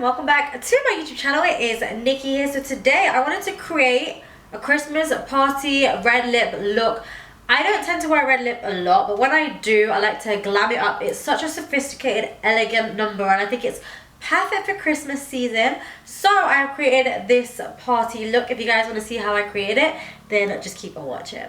and welcome back to my YouTube channel. It is Nikki here. So today I wanted to create a Christmas party red lip look. I don't tend to wear red lip a lot, but when I do, I like to glam it up. It's such a sophisticated, elegant number, and I think it's perfect for Christmas season. So I've created this party look. If you guys want to see how I created it, then just keep on watching.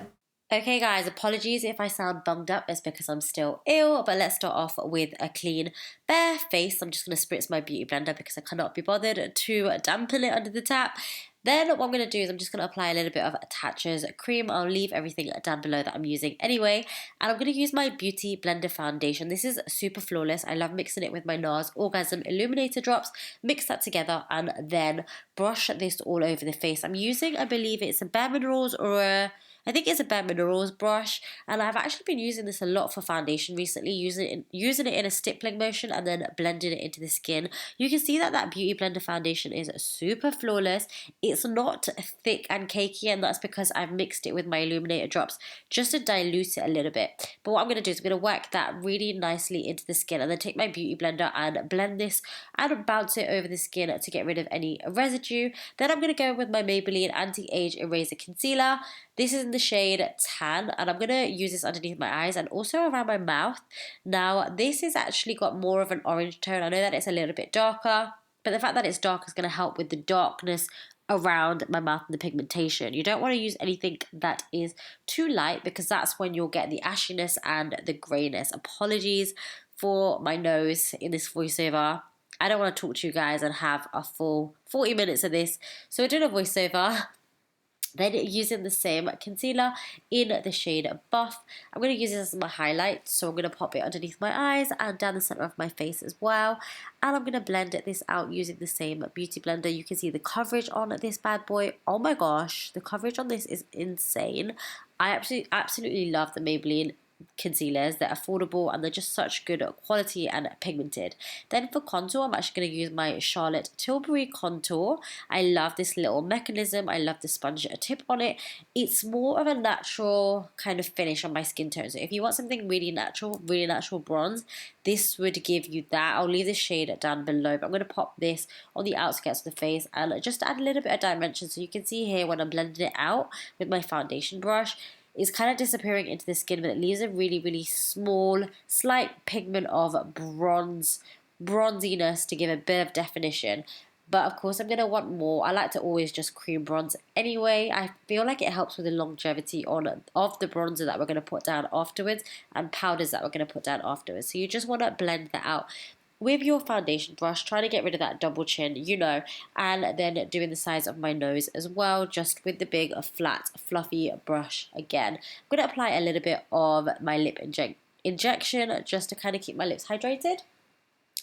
Okay guys, apologies if I sound bunged up, it's because I'm still ill, but let's start off with a clean bare face. I'm just going to spritz my beauty blender because I cannot be bothered to dampen it under the tap. Then what I'm going to do is I'm just going to apply a little bit of Tatcha's cream. I'll leave everything down below that I'm using anyway. And I'm going to use my Beauty Blender foundation. This is super flawless. I love mixing it with my Nars Orgasm Illuminator drops. Mix that together and then brush this all over the face. I'm using, I believe it's a Bare Minerals or I think it's a Bare Minerals brush, and I've actually been using this a lot for foundation recently, using it in a stippling motion and then blending it into the skin. You can see that Beauty Blender foundation is super flawless. It's not thick and cakey, and that's because I've mixed it with my illuminator drops just to dilute it a little bit. But what I'm going to do is I'm going to work that really nicely into the skin and then take my Beauty Blender and blend this and bounce it over the skin to get rid of any residue. Then I'm going to go with my Maybelline Anti-Age Eraser Concealer. This is in the shade Tan, and I'm going to use this underneath my eyes and also around my mouth. Now, this has actually got more of an orange tone. I know that it's a little bit darker, but the fact that it's dark is going to help with the darkness around my mouth and the pigmentation. You don't want to use anything that is too light because that's when you'll get the ashiness and the grayness. Apologies for my nose in this voiceover. I don't want to talk to you guys and have a full 40 minutes of this, so we're doing a voiceover. Then using the same concealer in the shade Buff, I'm going to use this as my highlight, so I'm going to pop it underneath my eyes and down the center of my face as well. And I'm going to blend this out using the same beauty blender. You can see the coverage on this bad boy. Oh my gosh, the coverage on this is insane. I absolutely love the Maybelline concealers. They're affordable and they're just such good quality and pigmented. Then for contour, I'm actually going to use my Charlotte Tilbury contour. I love this little mechanism. I love the sponge tip on it. It's more of a natural kind of finish on my skin tone. So if you want something really natural bronze, this would give you that. I'll leave the shade down below, but I'm going to pop this on the outskirts of the face and just add a little bit of dimension. So you can see here when I'm blending it out with my foundation brush, it's kind of disappearing into the skin, but it leaves a really, really small, slight pigment of bronziness to give a bit of definition. But of course, I'm going to want more. I like to always just cream bronze anyway. I feel like it helps with the longevity of the bronzer that we're going to put down afterwards and powders that we're going to put down afterwards. So you just want to blend that out with your foundation brush, trying to get rid of that double chin, and then doing the size of my nose as well, just with the big, flat, fluffy brush again. I'm going to apply a little bit of my lip injection just to kind of keep my lips hydrated.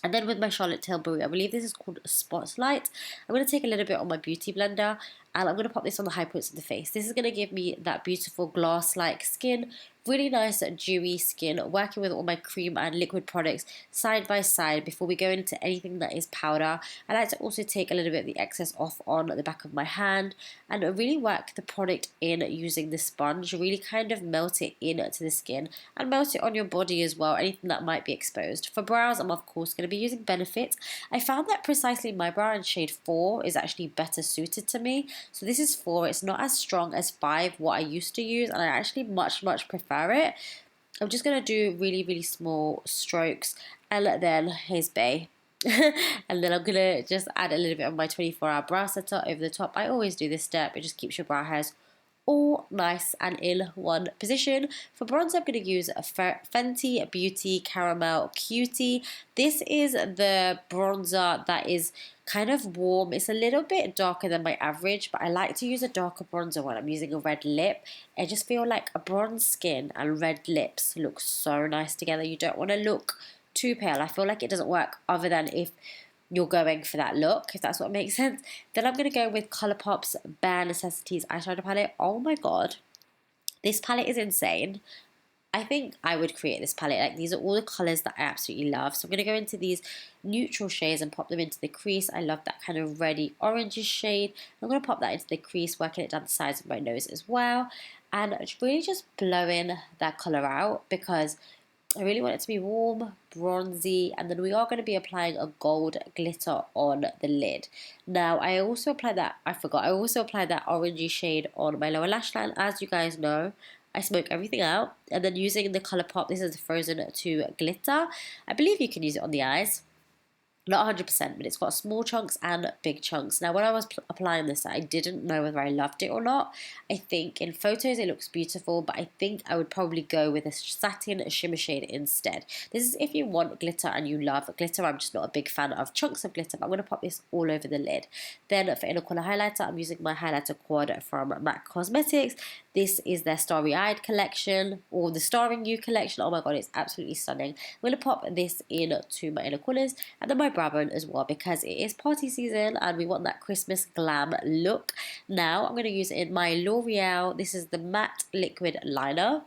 And then with my Charlotte Tilbury, I believe this is called Spotlight, I'm going to take a little bit on my beauty blender and I'm going to pop this on the high points of the face. This is going to give me that beautiful glass-like skin, really nice dewy skin, working with all my cream and liquid products side by side before we go into anything that is powder. I like to also take a little bit of the excess off on the back of my hand and really work the product in using the sponge, really kind of melt it into the skin and melt it on your body as well, anything that might be exposed. For brows, I'm of course going to be using Benefit. I found that precisely my brow in shade 4 is actually better suited to me. So this is 4, it's not as strong as 5, what I used to use, and I actually much prefer it. I'm just going to do really, really small strokes, and then here's Bay. And then I'm going to just add a little bit of my 24-hour brow setter over the top. I always do this step, it just keeps your brow hairs all nice and in one position. For bronzer, I'm going to use a Fenty Beauty Caramel Cutie. This is the bronzer that is kind of warm. It's a little bit darker than my average, but I like to use a darker bronzer when I'm using a red lip. I just feel like a bronze skin and red lips look so nice together. You don't want to look too pale. I feel like it doesn't work other than if you're going for that look, if that's what makes sense. Then I'm going to go with Colourpop's Bare Necessities eyeshadow palette. Oh my god, this palette is insane. I think I would create this palette. Like, these are all the colours that I absolutely love. So I'm going to go into these neutral shades and pop them into the crease. I love that kind of reddy orange shade. I'm going to pop that into the crease, working it down the sides of my nose as well. And really just blowing that colour out, because I really want it to be warm, bronzy, and then we are going to be applying a gold glitter on the lid. Now, I also applied that, I forgot, I also applied that orangey shade on my lower lash line. As you guys know, I smoke everything out. And then using the Colourpop, this is the Frozen 2 glitter. I believe you can use it on the eyes. Not 100%, but it's got small chunks and big chunks. Now, when I was applying this, I didn't know whether I loved it or not. I think in photos it looks beautiful, but I think I would probably go with a satin shimmer shade instead. This is if you want glitter and you love glitter. I'm just not a big fan of chunks of glitter, but I'm going to pop this all over the lid. Then for inner corner highlighter, I'm using my highlighter quad from MAC Cosmetics. This is their Starry Eyed collection, or the Starring You collection. Oh my god, it's absolutely stunning. I'm going to pop this into my inner corners and then my brow bone as well, because it is party season and we want that Christmas glam look. Now I'm going to use it in my L'Oreal. This is the matte liquid liner.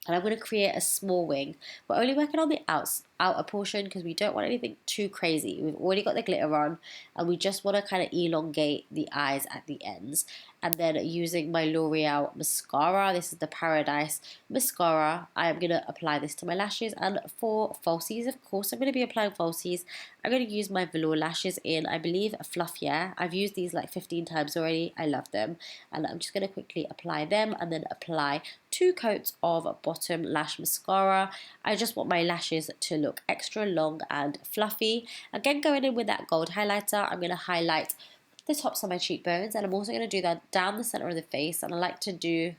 And I'm going to create a small wing. We're only working on the outer portion because we don't want anything too crazy. We've already got the glitter on and we just want to kind of elongate the eyes at the ends. And then using my L'Oreal mascara, this is the Paradise mascara, I am going to apply this to my lashes. And for falsies, of course, I'm going to be applying falsies. I'm going to use my velour lashes in, I believe, Fluff. Yeah, I've used these like 15 times already. I love them. And I'm just going to quickly apply them and then apply 2 coats of bottom lash mascara. I just want my lashes to look extra long and fluffy. Again, going in with that gold highlighter, I'm going to highlight the tops of my cheekbones, and I'm also going to do that down the center of the face, and I like to do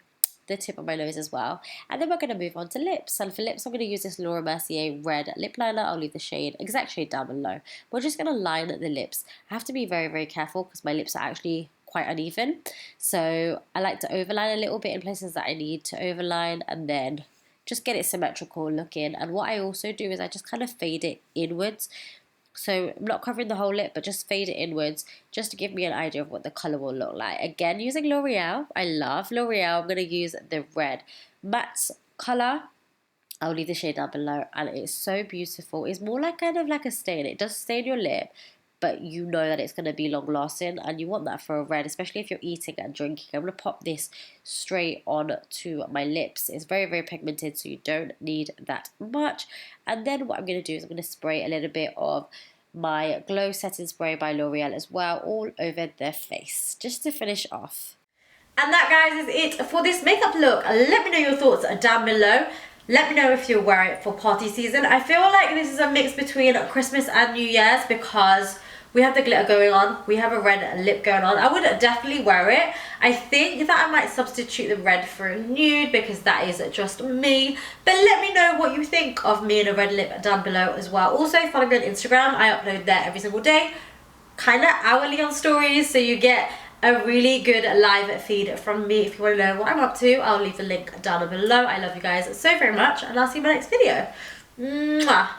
the tip of my nose as well. And then we're going to move on to lips, and for lips I'm going to use this Laura Mercier red lip liner. I'll leave the exact shade down below. We're just going to line the lips. I have to be very, very careful because my lips are actually quite uneven, so I like to overline a little bit in places that I need to overline and then just get it symmetrical looking. And what I also do is I just kind of fade it inwards. So I'm not covering the whole lip, but just fade it inwards just to give me an idea of what the colour will look like. Again, using L'Oreal. I love L'Oreal. I'm going to use the red matte colour. I'll leave the shade down below, and it's so beautiful. It's more like kind of like a stain. It does stain your lip, but you know that it's going to be long lasting, and you want that for a red, especially if you're eating and drinking. I'm going to pop this straight on to my lips. It's very, very pigmented, so you don't need that much. And then what I'm going to do is I'm going to spray a little bit of my glow setting spray by L'Oreal as well all over the face, just to finish off. And that, guys, is it for this makeup look. Let me know your thoughts down below. Let me know if you'll wear it for party season. I feel like this is a mix between Christmas and New Year's because we have the glitter going on, we have a red lip going on. I would definitely wear it. I think that I might substitute the red for a nude because that is just me. But let me know what you think of me in a red lip down below as well. Also, follow me on Instagram. I upload there every single day, kind of hourly on stories, so you get a really good live feed from me. If you want to know what I'm up to, I'll leave the link down below. I love you guys so very much, and I'll see you in my next video. Mwah.